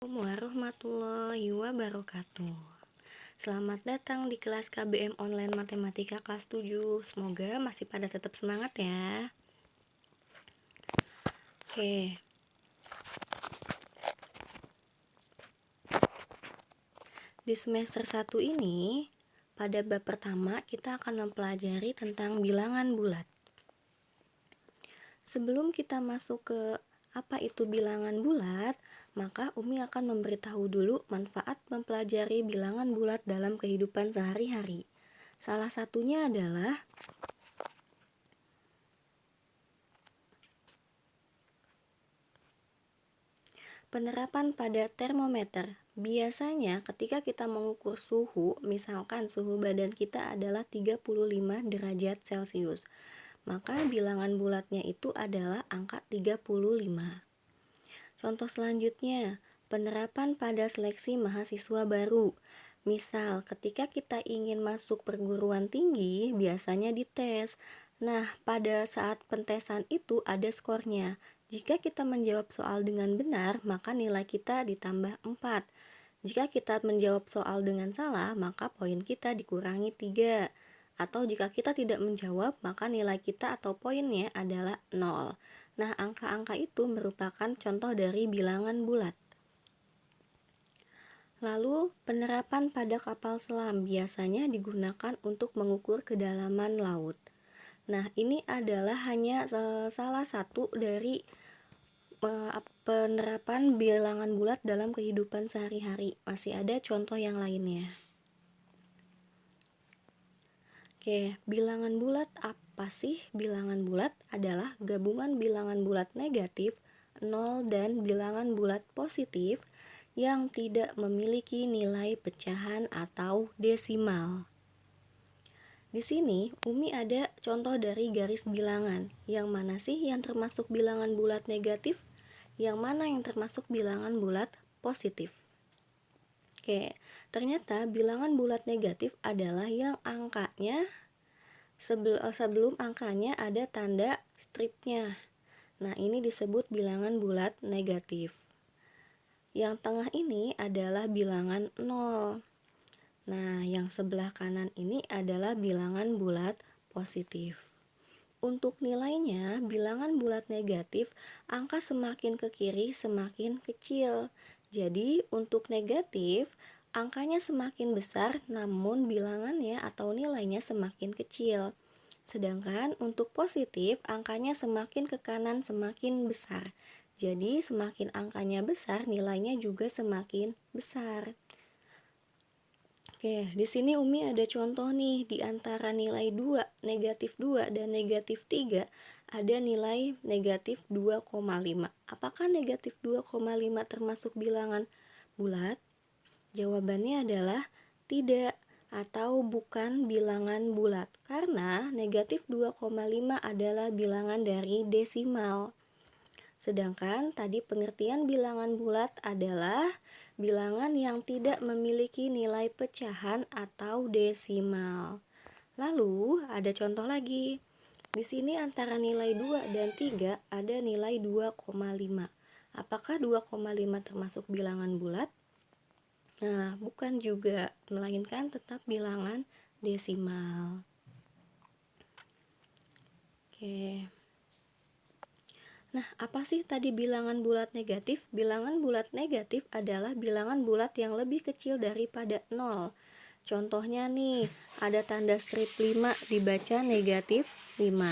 Assalamualaikum warahmatullahi wabarakatuh. Selamat datang di kelas KBM Online Matematika kelas 7. Semoga masih pada tetap semangat ya. Oke. Di semester 1 ini, pada bab pertama kita akan mempelajari tentang bilangan bulat. Sebelum kita masuk ke apa itu bilangan bulat, maka Umi akan memberitahu dulu manfaat mempelajari bilangan bulat dalam kehidupan sehari-hari. Salah satunya adalah penerapan pada termometer. Biasanya ketika kita mengukur suhu, misalkan suhu badan kita adalah 35 derajat Celcius, maka bilangan bulatnya itu adalah angka 35. Contoh selanjutnya, penerapan pada seleksi mahasiswa baru. Misal, ketika kita ingin masuk perguruan tinggi, biasanya dites. Nah, pada saat pentesan itu ada skornya. Jika kita menjawab soal dengan benar, maka nilai kita ditambah 4. Jika kita menjawab soal dengan salah, maka poin kita dikurangi 3. Atau jika kita tidak menjawab, maka nilai kita atau poinnya adalah 0. Nah, angka-angka itu merupakan contoh dari bilangan bulat. Lalu, penerapan pada kapal selam biasanya digunakan untuk mengukur kedalaman laut. Nah, ini adalah hanya salah satu dari penerapan bilangan bulat dalam kehidupan sehari-hari. Masih ada contoh yang lainnya. Oke, bilangan bulat apa sih? Bilangan bulat adalah gabungan bilangan bulat negatif, 0 dan bilangan bulat positif yang tidak memiliki nilai pecahan atau desimal. Di sini Umi ada contoh dari garis bilangan. Yang mana sih yang termasuk bilangan bulat negatif? Yang mana yang termasuk bilangan bulat positif? Oke, ternyata bilangan bulat negatif adalah yang angkanya sebelum angkanya ada tanda stripnya. Nah, ini disebut bilangan bulat negatif. Yang tengah ini adalah bilangan 0. Nah, yang sebelah kanan ini adalah bilangan bulat positif. Untuk nilainya, bilangan bulat negatif, angka semakin ke kiri semakin kecil. Jadi, untuk negatif, angkanya semakin besar namun bilangannya atau nilainya semakin kecil. Sedangkan untuk positif, angkanya semakin ke kanan semakin besar. Jadi, semakin angkanya besar, nilainya juga semakin besar. Oke, di sini Umi ada contoh nih, di antara nilai 2, negatif 2 dan negatif 3 ada nilai negatif 2,5. Apakah negatif 2,5 termasuk bilangan bulat? Jawabannya adalah tidak atau bukan bilangan bulat, karena negatif 2,5 adalah bilangan dari desimal. Sedangkan tadi pengertian bilangan bulat adalah bilangan yang tidak memiliki nilai pecahan atau desimal. Lalu ada contoh lagi. Di sini antara nilai 2 dan 3 ada nilai 2,5. Apakah 2,5 termasuk bilangan bulat? Nah, bukan juga, melainkan tetap bilangan desimal. Oke. Nah, apa sih tadi bilangan bulat negatif? Bilangan bulat negatif adalah bilangan bulat yang lebih kecil daripada 0. Contohnya nih, ada tanda strip 5 dibaca negatif 5.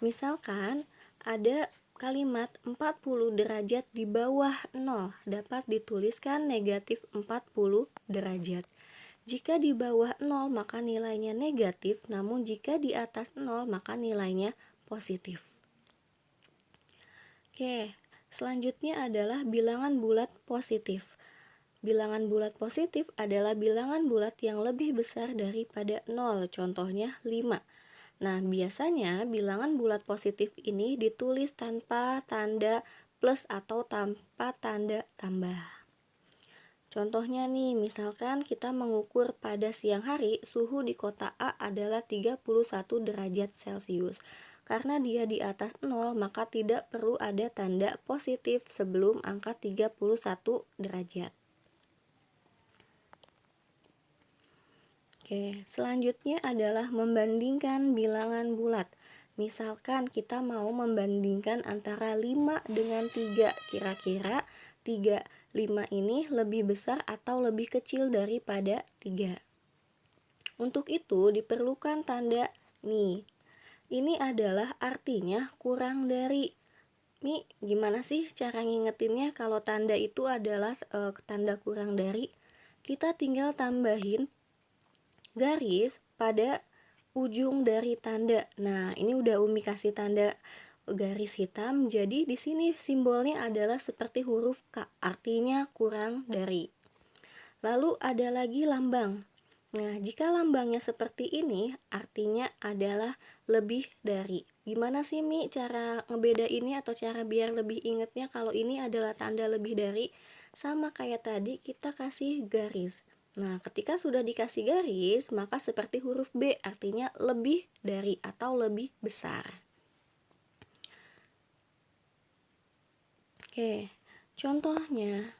Misalkan ada kalimat 40 derajat di bawah 0 dapat dituliskan negatif 40 derajat. Jika di bawah 0 maka nilainya negatif, namun jika di atas 0 maka nilainya positif. Oke, selanjutnya adalah bilangan bulat positif. Bilangan bulat positif adalah bilangan bulat yang lebih besar daripada 0, contohnya 5. Nah, biasanya bilangan bulat positif ini ditulis tanpa tanda plus atau tanpa tanda tambah. Contohnya nih, misalkan kita mengukur pada siang hari suhu di kota A adalah 31 derajat Celcius. Karena dia di atas 0, maka tidak perlu ada tanda positif sebelum angka 31 derajat. Oke, selanjutnya adalah membandingkan bilangan bulat. Misalkan kita mau membandingkan antara 5 dengan 3. Kira-kira 3, 5 ini lebih besar atau lebih kecil daripada 3. Untuk itu diperlukan tanda nih. Ini adalah artinya kurang dari. Mi, gimana sih cara ngingetinnya kalau tanda itu adalah tanda kurang dari? Kita tinggal tambahin garis pada ujung dari tanda. Nah, ini udah Umi kasih tanda garis hitam. Jadi di sini simbolnya adalah seperti huruf K, artinya kurang dari. Lalu ada lagi lambang. Nah, jika lambangnya seperti ini, artinya adalah lebih dari. Gimana sih Mi cara ngebedainnya atau cara biar lebih ingetnya kalau ini adalah tanda lebih dari? Sama kayak tadi kita kasih garis. Nah, ketika sudah dikasih garis, maka seperti huruf B, artinya lebih dari atau lebih besar. Oke, contohnya.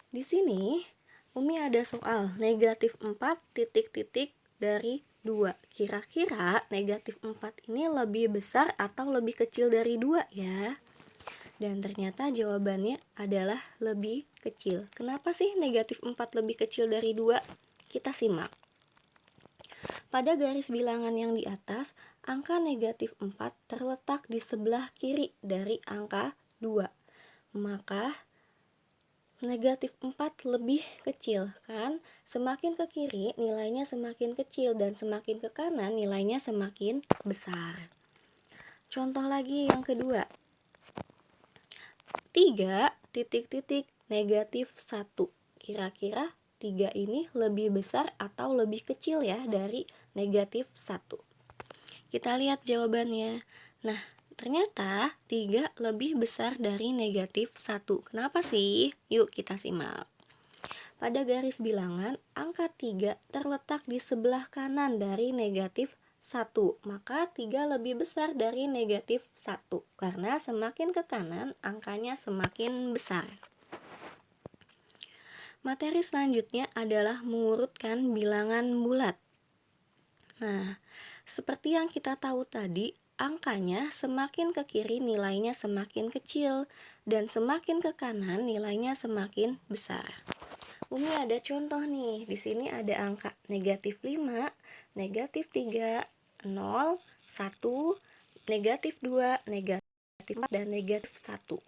Di sini, Umi ada soal negatif 4 titik-titik dari 2. Kira-kira negatif 4 ini lebih besar atau lebih kecil dari 2 ya? Dan ternyata jawabannya adalah lebih kecil. Kenapa sih negatif 4 lebih kecil dari 2? Kita simak. Pada garis bilangan yang di atas, angka negatif 4 terletak di sebelah kiri dari angka 2. Maka negatif 4 lebih kecil kan? Semakin ke kiri nilainya semakin kecil dan semakin ke kanan nilainya semakin besar. Contoh lagi yang kedua. 3 titik-titik negatif 1. Kira-kira 3 ini lebih besar atau lebih kecil ya dari negatif 1. Kita lihat jawabannya. Nah, ternyata 3 lebih besar dari negatif 1. Kenapa sih? Yuk kita simak. Pada garis bilangan, angka 3 terletak di sebelah kanan dari negatif 1. Maka 3 lebih besar dari negatif 1. Karena semakin ke kanan, angkanya semakin besar. Materi selanjutnya adalah mengurutkan bilangan bulat. Nah, seperti yang kita tahu tadi, angkanya semakin ke kiri nilainya semakin kecil dan semakin ke kanan nilainya semakin besar. Umi ada contoh nih. Di sini ada angka negatif 5, negatif 3, 0, 1, negatif 2, negatif 4, dan negatif 1.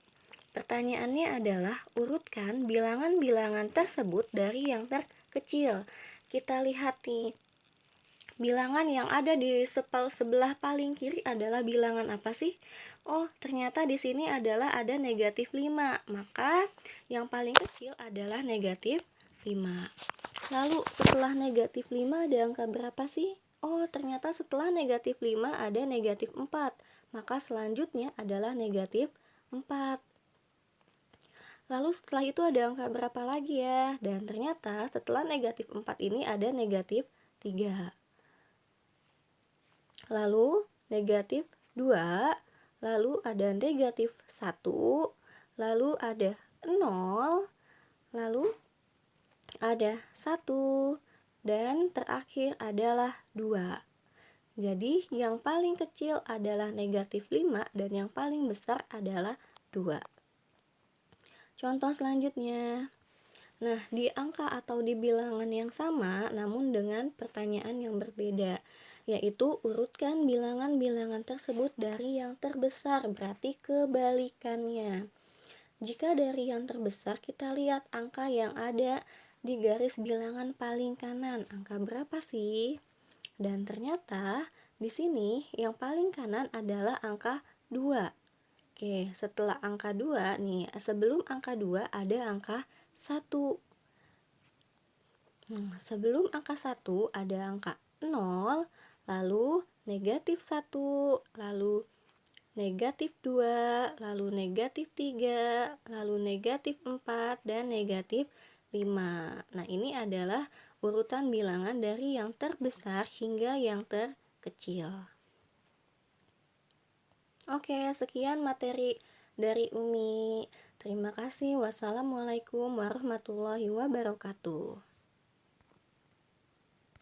Pertanyaannya adalah urutkan bilangan-bilangan tersebut dari yang terkecil. Kita lihat nih. Bilangan yang ada di sebelah paling kiri adalah bilangan apa sih? Oh, ternyata di sini adalah ada negatif 5. Maka yang paling kecil adalah negatif 5. Lalu setelah negatif 5 ada angka berapa sih? Oh, ternyata setelah negatif 5 ada negatif 4. Maka selanjutnya adalah negatif 4. Lalu setelah itu ada angka berapa lagi ya? Dan ternyata setelah negatif 4 ini ada negatif 3. Lalu negatif 2, lalu ada negatif 1, lalu ada 0, lalu ada 1, dan terakhir adalah 2. Jadi yang paling kecil adalah negatif 5 dan yang paling besar adalah 2. Contoh selanjutnya. Nah, di angka atau di bilangan yang sama namun dengan pertanyaan yang berbeda, yaitu urutkan bilangan-bilangan tersebut dari yang terbesar, berarti kebalikannya. Jika dari yang terbesar kita lihat angka yang ada di garis bilangan paling kanan, angka berapa sih? Dan ternyata di sini yang paling kanan adalah angka 2. Oke, setelah angka 2 nih, sebelum angka 2 ada angka 1. Sebelum angka 1 ada angka 0, lalu negatif 1, lalu negatif 2, lalu negatif 3, lalu negatif 4, dan negatif 5. Nah, ini adalah urutan bilangan dari yang terbesar hingga yang terkecil. Oke, sekian materi dari Umi. Terima kasih. Wassalamualaikum warahmatullahi wabarakatuh.